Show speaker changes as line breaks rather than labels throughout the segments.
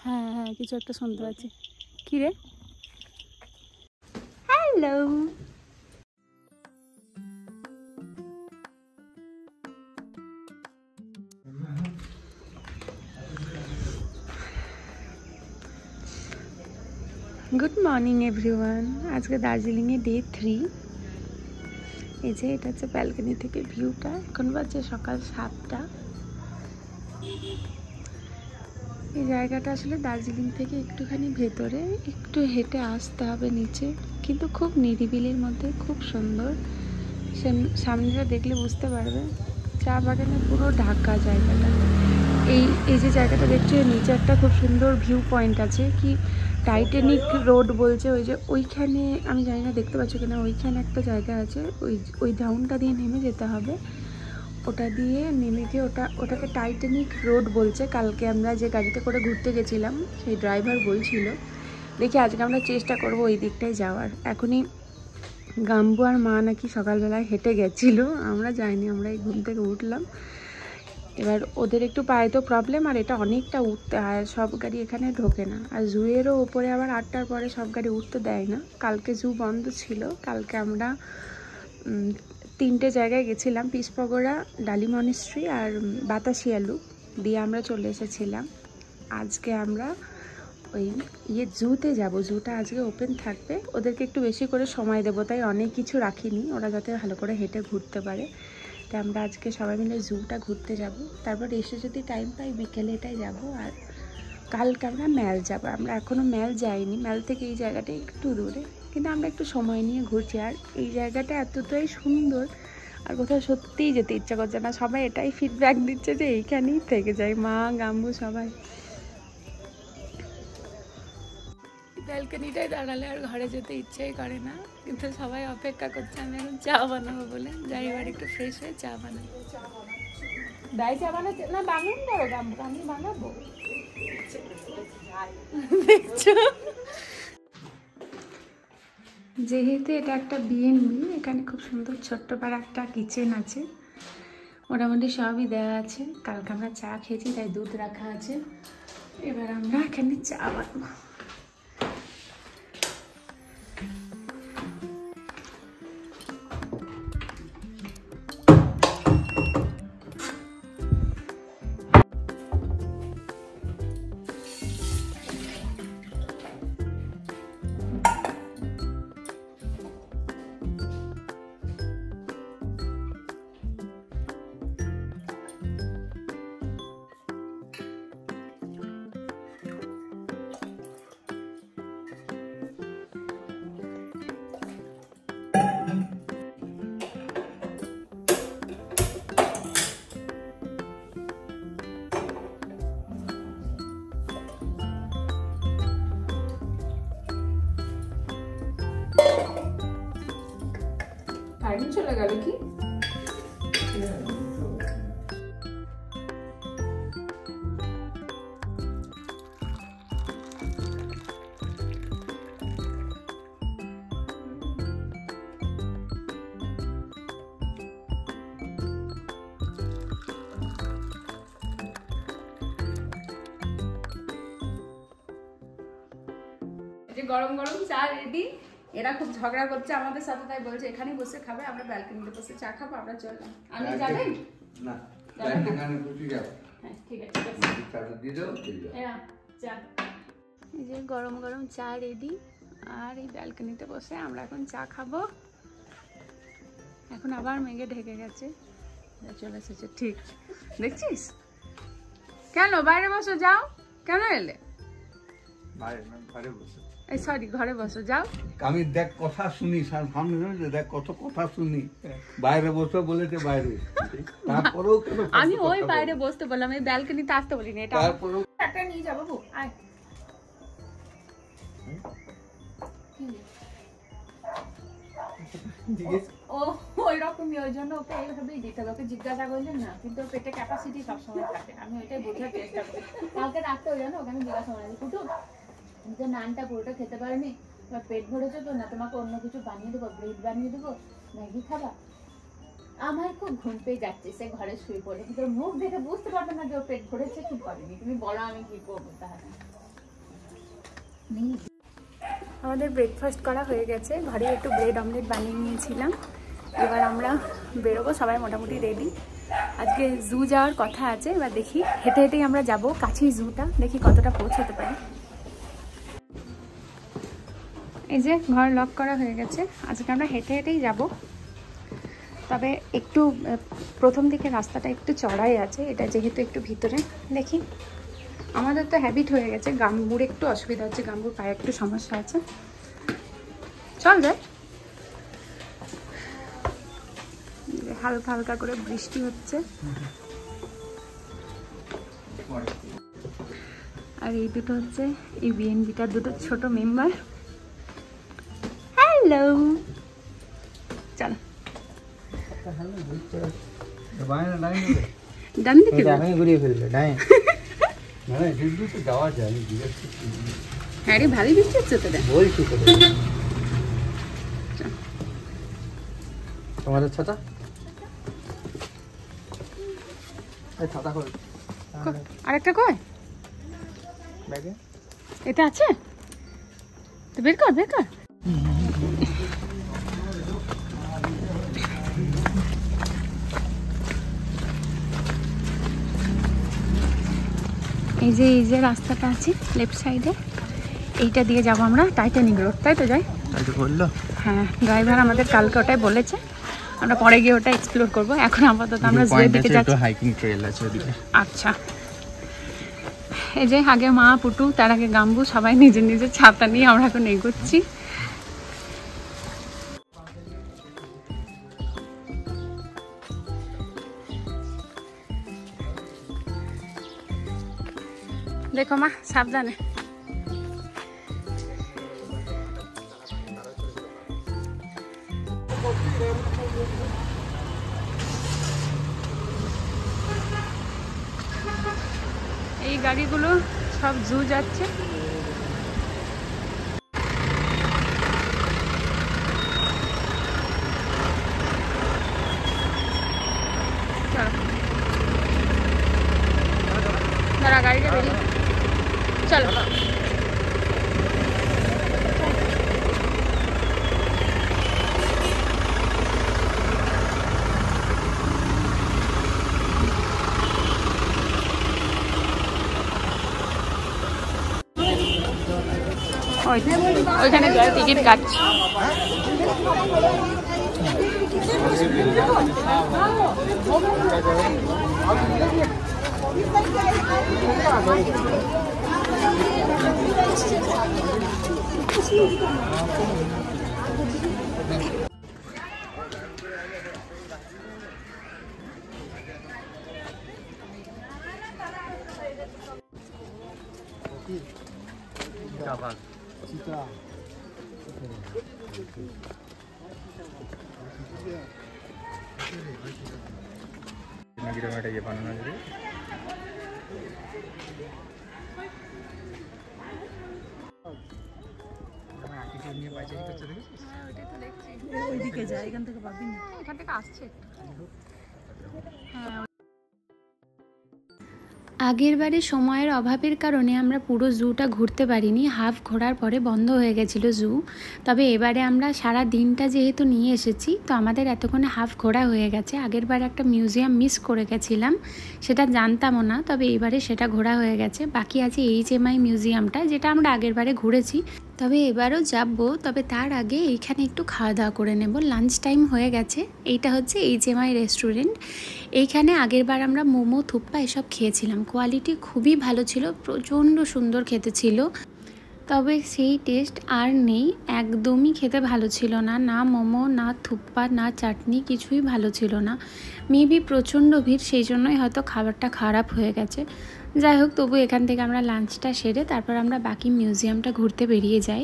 হ্যাঁ হ্যাঁ, কিছু একটা শুনতে পাচ্ছি। কি রে? হ্যালো। Good morning everyone. আজকে দার্জিলিংয়ে ডে 3। এই যে এটা হচ্ছে ব্যালকনি থেকে ভিউটা। এখন বাজে সকাল 7টা। এই জায়গাটা আসলে দার্জিলিং থেকে একটুখানি ভেতরে, একটু হেঁটে আসতে হবে নিচে, কিন্তু খুব নিরিবিলির মধ্যে, খুব সুন্দর। সামনেটা দেখলে বুঝতে পারবে, চা বাগানে পুরো ঢাকা জায়গাটা। এই যে জায়গাটা দেখছো, নিচে একটা খুব সুন্দর ভিউ পয়েন্ট আছে, কি টাইটানিক রোড বলছে। ওই যে ওইখানে, আমি জানি না দেখতে পাচ্ছ কিনা, ওইখানে একটা জায়গা আছে, ওই ডাউনটা দিয়ে নেমে যেতে হবে। ওটা দিয়ে নেমে গিয়ে ওটাকে টাইটানিক রোড বলছে। কালকে আমরা যে গাড়িতে করে ঘুরতে গেছিলাম, সেই ড্রাইভার বলছিল। দেখি আজকে আমরা চেষ্টা করব ওই দিকটায় যাওয়ার। এখনই গাম্বু আর মা নাকি সকালবেলায় হেঁটে গেছিলো, আমরা যাইনি, আমরা এই ঘুম থেকে উঠলাম। এবার ওদের একটু পায়ে তো প্রবলেম, আর এটা অনেকটা উঠতে হয়, সব গাড়ি এখানে ঢোকে না। আর জুয়েরও ওপরে আবার 8টার পরে সব গাড়ি উঠতে দেয় না। কালকে জু বন্ধ ছিল। কালকে আমরা 3টে জায়গায় গেছিলাম, পিস পগোড়া, ডালি মনিস্ট্রি আর বাতাসিয়া লুপ দিয়ে আমরা চলে এসেছিলাম। আজকে আমরা ওই জুতে যাব। জুটা আজকে ওপেন থাকবে, ওদেরকে একটু বেশি করে সময় দেবো, তাই অনেক কিছু রাখিনি, ওরা যাতে ভালো করে হেঁটে ঘুরতে পারে। তাই আমরা আজকে সবাই মিলে জুটা ঘুরতে যাব। তারপর এসে যদি টাইম পাই বিকেলে এটাই যাব। আর কালকে আমরা ম্যাল যাব। আমরা এখনও ম্যাল যাইনি, ম্যাল থেকে এই জায়গাটা একটু দূরে, কিন্তু আমরা একটু সময় নিয়ে ঘুরছি। আর এই জায়গাটা এতটাই সুন্দর, আর কোথাও সত্যিই যেতে ইচ্ছা করছে না। সবাই এটাই ফিডব্যাক দিচ্ছে যে এইখানেই থেকে যাই, মা গাম্বু সবাই। ব্যালকনিটায় দাঁড়ালে আর ঘরে যেতে ইচ্ছেই করে না, কিন্তু সবাই অপেক্ষা করছে আমি এখন চা বানাবো বলে। যাই এবার একটু ফ্রেশ হয়ে চা বানাই। দাই চা বানাচ্ছে না, বানান বড় গাম্বু, আমি বানাবো। দেখছো, যেহেতু এটা একটা বিএনবি, এখানে খুব সুন্দর ছোট্ট পাড়া একটা কিচেন আছে, মোটামুটি সবই দেওয়া আছে। কালকে আমরা চা খেয়েছি, তাই দুধ রাখা আছে। এবার আমরা এখানে চা বানাবো। কারেন্ট চলে গেল কি? গরম গরম চা রেডি। এরা খুব ঝগড়া করছে আমাদের সাথে, তাই বলছে এখানেই বসে খাবে, আমরা ব্যালকনিতে বসে চা খাবো। আমরা চললাম। আমি যাবেন না? হ্যাঁ ঠিক আছে, এই যে গরম গরম চা রেডি, আর এই ব্যালকনিতে বসে আমরা এখন চা খাবো। এখন আবার মেঘে ঢেকে গেছে, চলে এসেছে। ঠিক দেখছিস? কেন বাইরে বসো, যাও। কেন এলে? এই সরি, ঘরে বসো, যাও।
আমি দেখ কথা শুনি, সামনে দেখ কত কথা শুনি। বাইরে বসো বলেছে, বাইরে তারপরেও
আমি ওই বাইরে বসতে বললাম, এই ব্যালকনিতে আসতে বলিনি। এটা তারপরেও একটা নিয়ে যাবো। বউ আয়। ও ওই রকমই, ওই জন্য ওকে এইভাবেই দিতে হবে। ওকে জিজ্ঞাসা করলেন না, কিন্তু ওর পেটে ক্যাপাসিটি সবসময় থাকে। আমি ওইটাই বোঝার চেষ্টা করি। কালকে রাখতে ওই জন্য ওকে আমি জিজ্ঞাসা করি, কুটু তুমি তো নানটা পুরোটা খেতে পারোনি, তোমার পেট ভরেছে তো না, তোমাকে অন্য কিছু বানিয়ে দেবো, ব্রেড বানিয়ে দেবো, ম্যাগি খাবা? আমার খুব ঘুম পেয়ে যাচ্ছে, সে ঘরে শুয়ে পড়ে। কিন্তু মুখ দেখে বুঝতে পারবে না যে ওর পেট ভরেছে কি করেনি। তুমি বলো আমি কি করবো তাহলে? আমাদের ব্রেকফাস্ট করা হয়ে গেছে, ঘরে একটু ব্রেড অমলেট বানিয়ে নিয়েছিলাম। এবার আমরা বেরোবো, সবাই মোটামুটি রেডি। আজকে জু যাওয়ার কথা আছে, এবার দেখি হেঁটে হেঁটেই আমরা যাব, কাছেই জুটা, দেখি কতটা পৌঁছতে পারি। এই যে ঘর লক করা হয়ে গেছে, আজকে আমরা হেঁটে হেঁটেই যাব। তবে একটু প্রথম দিকে রাস্তাটা একটু চড়াই আছে, এটা যেহেতু একটু ভিতরে। দেখি, আমাদের তো হ্যাবিট হয়ে গেছে, গাম্বুর একটু অসুবিধা হচ্ছে, গাম্বুর পায়ে একটু সমস্যা আছে। চল যায়, হালকা হালকা করে বৃষ্টি হচ্ছে। আর এই দুটো হচ্ছে এই বিএনবিটার দুটো ছোট মেম্বার। হ্যালো, চল ডান দিকে
ঘুরিয়ে ফেলবে ডাই।
যাওয়া যায়,
হ্যাঁ রে, ভালোই বৃষ্টি হচ্ছে তোদের।
বলছি তো তোমাদের ছাতা ছাতা করে
আরেকটা কয়
ব্যাগে
এটা আছে তো, বের কর বের কর। এই যে রাস্তাটা আছে লেফট সাইডে, এইটা দিয়ে যাবো আমরা টাইটানিক রোড, তাই তো যাই?
তাই তো বললো।
হ্যাঁ, ড্রাইভার আমাদের কালকে ওটাই বলেছে, আমরা পরে গিয়ে ওটা এক্সপ্লোর করবো। এখন আপাতত আমরা জুয়ের দিকে যাচ্ছি।
হাইকিং ট্রেল আছে ওদিকে।
আচ্ছা, এই যে আগে মা পুটু, তার আগে গাম্বু, সবাই নিজের নিজের ছাতা নিয়ে আমরা এখন এগোচ্ছি। দেখো মা, সাবধানে। এই গাড়িগুলো সব জু যাচ্ছে। দাঁড়া, গাড়িটা বেরিয়ে চলো। ওইখানে যায় টিকিট কাটছি। ওইদিকে যায়, এখান থেকে পাবি না, এখান থেকে আসছে। আগের বারে সময়ের অভাবের কারণে আমরা পুরো জুটা ঘুরতে পারিনি, হাফ ঘোরার পরে বন্ধ হয়ে গেছিলো জু। তবে এবারে আমরা সারা দিনটা যেহেতু নিয়ে এসেছি, তো আমাদের এতক্ষণে হাফ ঘোরা হয়ে গেছে। আগের বার একটা মিউজিয়াম মিস করে গেছিলাম, সেটা জানতামও না, তবে এবারে সেটা ঘোরা হয়ে গেছে। বাকি আছে HMI মিউজিয়ামটা, যেটা আমরা আগের বারে ঘুরেছি, তবে এবারও যাবো। তবে তার আগে এইখানে একটু খাওয়া দাওয়া করে নেব, লাঞ্চ টাইম হয়ে গেছে। এইটা হচ্ছে HMI রেস্টুরেন্ট। এইখানে আগের বার আমরা মোমো, থুপ্পা এসব খেয়েছিলাম, কোয়ালিটি খুবই ভালো ছিল, প্রচণ্ড সুন্দর খেতে ছিল। তবে সেই টেস্ট আর নেই, একদমই খেতে ভালো ছিল না, না মোমো, না থুপ্পা, না চাটনি, কিছুই ভালো ছিল না। মেবি প্রচণ্ড ভিড়, সেই জন্যই হয়তো খাবারটা খারাপ হয়ে গেছে। যাই হোক, তবু এখান থেকে আমরা লাঞ্চটা সেরে তারপর আমরা বাকি মিউজিয়ামটা ঘুরতে বেরিয়ে যাই।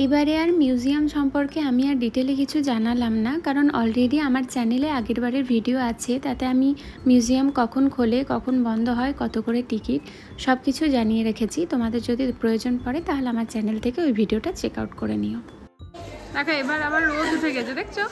এবারে আর মিউজিয়াম সম্পর্কে আমি আর ডিটেলে কিছু জানালাম না, কারণ অলরেডি আমার চ্যানেলে আগের বারের ভিডিও আছে, তাতে আমি মিউজিয়াম কখন খোলে, কখন বন্ধ হয়, কত করে টিকিট, সব কিছু জানিয়ে রেখেছি। তোমাদের যদি প্রয়োজন পড়ে তাহলে আমার চ্যানেল থেকে ওই ভিডিওটা চেক আউট করে নিও। দেখো, এবার আবার রোদ উঠে গেছে, দেখছো?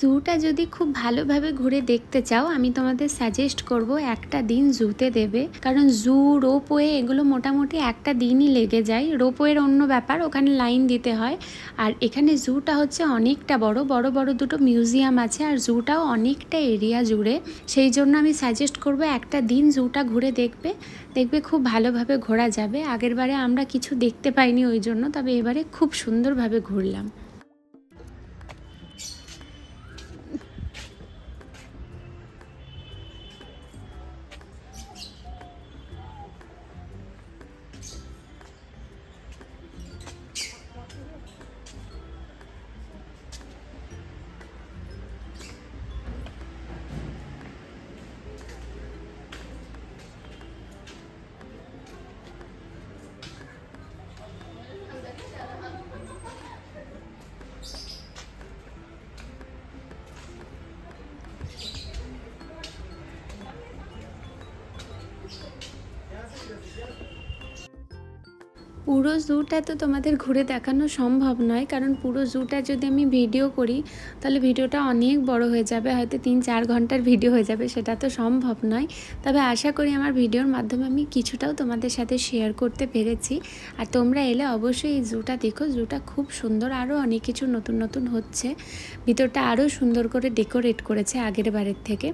জুটা যদি খুব ভালোভাবে ঘুরে দেখতে চাও আমি তোমাদের সাজেস্ট করব একটা দিন জুতে দেবে, কারণ জু, রোপওয়ে এগুলো মোটামুটি একটা দিনই লেগে যায়। রোপওয়ের অন্য ব্যাপার, ওখানে লাইন দিতে হয়। আর এখানে জুটা হচ্ছে অনেকটা বড় বড় বড় দুটো মিউজিয়াম আছে, আর জুটাও অনেকটা এরিয়া জুড়ে। সেই জন্য আমি সাজেস্ট করব একটা দিন জুটা ঘুরে দেখবে, দেখবে খুব ভালোভাবে ঘোরা যাবে। আগেরবারে আমরা কিছু দেখতে পাইনি ওই জন্য, তবে এবারে খুব সুন্দরভাবে ঘুরলাম। পুরো জুটা তো তোমাদের ঘুরে দেখানো সম্ভব নয়, কারণ পুরো জুটা যদি আমি ভিডিও করি তাহলে ভিডিওটা অনেক বড় হয়ে যাবে, হয়তো 3-4 ঘন্টার ভিডিও হয়ে যাবে, সেটা তো সম্ভব নয়। তবে আশা করি আমার ভিডিওর মাধ্যমে আমি কিছুটাও তোমাদের সাথে শেয়ার করতে পেরেছি। আর তোমরা এলে অবশ্যই এই জুটা দেখো, জুটা খুব সুন্দর, আরও অনেক কিছু নতুন নতুন হচ্ছে, ভিতরটা আরও সুন্দর করে ডেকোরেট করেছে আগের বারের থেকে।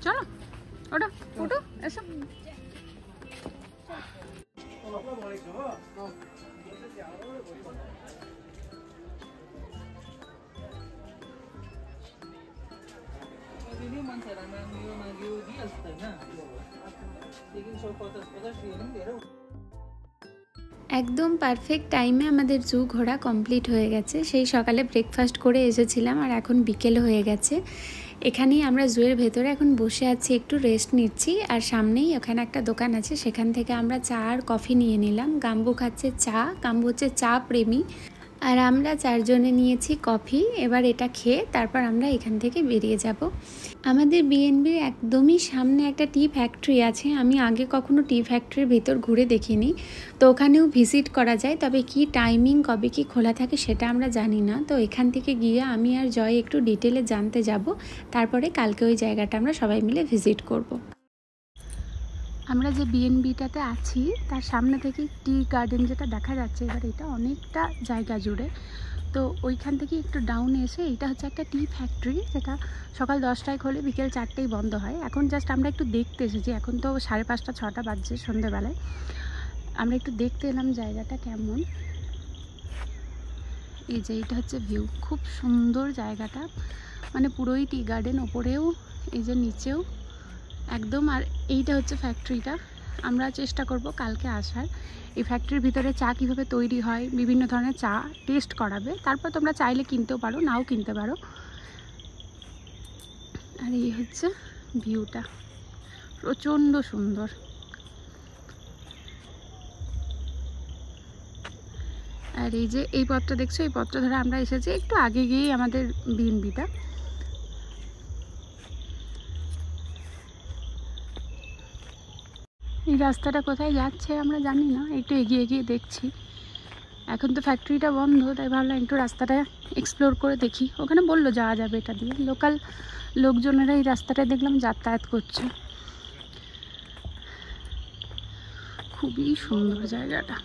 চলো ওটা ওটা এসব একদম পারফেক্ট টাইমে আমাদের জু ঘোরা কমপ্লিট হয়ে গেছে। সেই সকালে ব্রেকফাস্ট করে এসেছিলাম আর এখন বিকেল হয়ে গেছে। এখানেই আমরা জুয়ের ভেতরে এখন বসে আছি, একটু রেস্ট নিচ্ছি। আর সামনেই ওখানে একটা দোকান আছে, সেখান থেকে আমরা চা আর কফি নিয়ে নিলাম। গাম্বু খাচ্ছে চা, গাম্বু হচ্ছে চা প্রেমী, আর আমরা 4 জনে নিয়েছি কফি। এবার এটা খেয়ে তারপর আমরা এখান থেকে বেরিয়ে যাব। আমাদের বিএনবির একদমই সামনে একটা টি ফ্যাক্টরি আছে, আমি আগে কখনো টি ফ্যাক্টরির ভিতর ঘুরে দেখিনি, তো ওখানেও ভিজিট করা যায়। তবে কি টাইমিং, কবে কি খোলা থাকে সেটা আমরা জানি না। তো এখান থেকে গিয়ে আমি আর জয় একটু ডিটেলে জানতে যাব, তারপরে কালকে ওই জায়গাটা আমরা সবাই মিলে ভিজিট করব। আমরা যে বিএনবিটাতে আছি তার সামনে থেকে টি গার্ডেন যেটা দেখা যাচ্ছে, এবার এটা অনেকটা জায়গা জুড়ে। তো ওইখান থেকে একটু ডাউনে এসে এটা হচ্ছে একটা টি ফ্যাক্টরি, যেটা সকাল 10টায় খোলে, বিকেল 4টেই বন্ধ হয়। এখন জাস্ট আমরা একটু দেখতে এসেছি, এখন তো 5:30-6টা বাজছে সন্ধ্যেবেলায়। আমরা একটু দেখতে এলাম জায়গাটা কেমন। এই যে এটা হচ্ছে ভিউ, খুব সুন্দর জায়গাটা, মানে পুরোই টি গার্ডেন, ওপরেও এই যে নিচেও একদম। আর এইটা হচ্ছে ফ্যাক্টরিটা। আমরা চেষ্টা করব কালকে আসার। এই ফ্যাক্টরির ভিতরে চা কীভাবে তৈরি হয়, বিভিন্ন ধরনের চা টেস্ট করাবে, তারপর তোমরা চাইলে কিনতেও পারো, নাও কিনতে পারো। আর এই হচ্ছে ভিউটা, প্রচণ্ড সুন্দর। আর এই যে এই পথটা দেখছো, এই পথটা ধরে আমরা এসেছি, একটু আগে গিয়েই আমাদের বিএনবিটা। এই রাস্তাটা কোথায় যাচ্ছে আমরা জানি না, একটু এগিয়ে এগিয়ে দেখছি। এখন তো ফ্যাক্টরিটা বন্ধ, তাই ভাবলাম একটু রাস্তাটা এক্সপ্লোর করে দেখি। ওখানে বললো যাওয়া যাবে এটা দিয়ে, লোকাল লোকজনেরা এই রাস্তাটায় দেখলাম যাতায়াত করছে। খুবই সুন্দর জায়গাটা।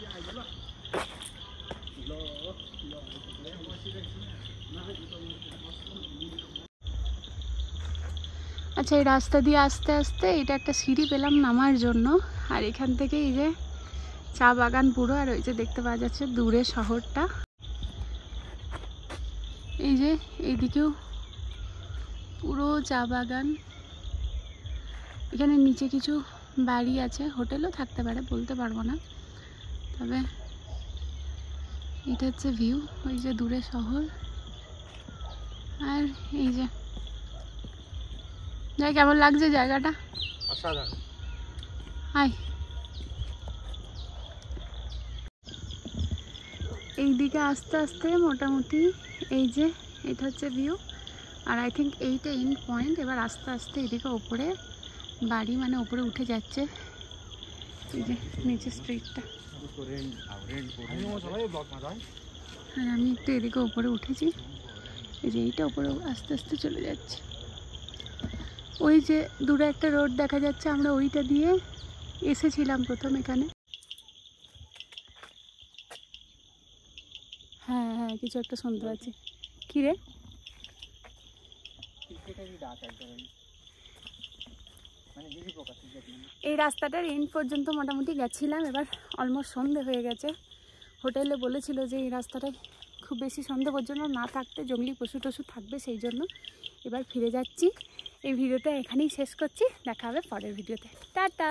আচ্ছা, এই রাস্তা দিয়ে আস্তে আস্তে এটা একটা সিঁড়ি পেলাম নামার জন্য। আর এখান থেকে এই যে চা বাগান পুরো, আর ওই যে দেখতে পাওয়া যাচ্ছে দূরে শহরটা। এই যে এইদিকেও পুরো চা বাগান। এখানে নিচে কিছু বাড়ি আছে, হোটেলও থাকতে পারে, বলতে পারবো না। তবে এটা হচ্ছে ভিউ, ওই যে দূরে শহর। আর এই যে যাই, কেমন লাগছে জায়গাটা?
অসাধারণ।
হাই, এই দিকে আস্তে আস্তে মোটামুটি এই যে এটা হচ্ছে ভিউ, আর আই থিঙ্ক এইটা এন্ড পয়েন্ট। এবার আস্তে আস্তে এদিকে ওপরে বাড়ি মানে ওপরে উঠে যাচ্ছে, এই যে নিচে স্ট্রিটটা। আর আমি একটু এদিকে ওপরে উঠেছি, এই যে এইটা ওপরে আস্তে আস্তে চলে যাচ্ছে। ওই যে দূরে একটা রোড দেখা যাচ্ছে, আমরা ওইটা দিয়ে এসেছিলাম প্রথম এখানে। হ্যাঁ হ্যাঁ, কিছু একটা শুনতে পাচ্ছি। কি রে? এই রাস্তাটার এন্ড পর্যন্ত মোটামুটি গেছিলাম, এবার অলমোস্ট সন্ধে হয়ে গেছে। হোটেলে বলেছিল যে এই রাস্তাটায় খুব বেশি সন্ধে পর্যন্ত না থাকতে, জঙ্গলি পশু টশু থাকবে, সেই জন্য এবার ফিরে যাচ্ছি। এই ভিডিওটা এখানেই শেষ করছি, দেখা হবে পরের ভিডিওতে। টাটা।